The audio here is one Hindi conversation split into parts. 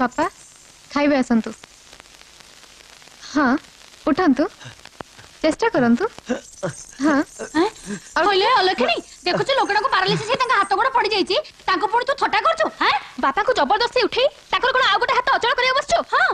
बापा खाइबे आसंतु। हाँ उठंतु चेष्टा करंतु। हाँ कहले अलखणी देखुछ लोकड़ा को पैरालिसिस हे तांका हाथ गोड़ पड़ी जाईची तांको पुणी तू थटा करछु। हैं बापा को जबरदस्ती उठेई ताकर कोन आ गोटे हाथ अचल करिया बसछु। हां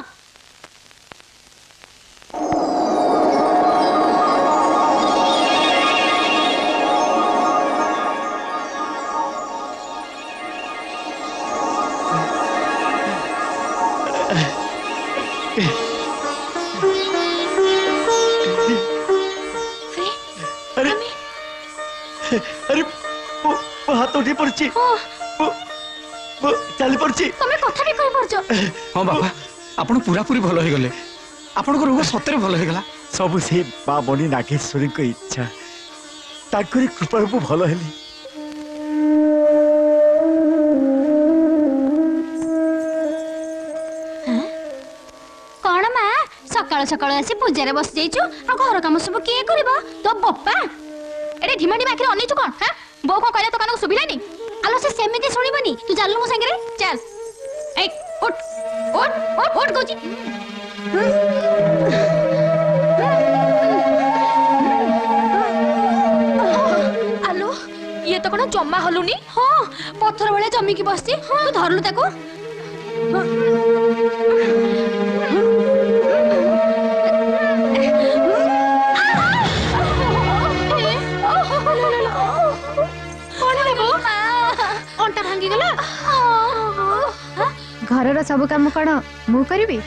अरे हाथ उठी पड़ची चली पड़ची तमे कथा भी कहि परछो। हां बाबा आपण पूरा पूरी भलो हे गले आपण को रोग सतरे भलो हे गला सब से बा बनी नागेश्वरी को इच्छा ताकरी कृपा को भलो हेली। कौन माँ सकाल सकाल आसी पूजा बस जाइछु आ घर काम सब किए करबो तो बप्पा एरे ढिमाडी माखिर अनेचु कोन। हां बो को कहले तो कान को सुबिलानी आलो से सेमिति सुनिबनी तू जालु मो संगे चल ए उठ उठ उठ उठ गोची आलो ये तो कोन जम्मा हलुनी। हां पत्थर वाले जमी की बसती। हां तू धरलु ताको घर सब काम कौन मु करी? सब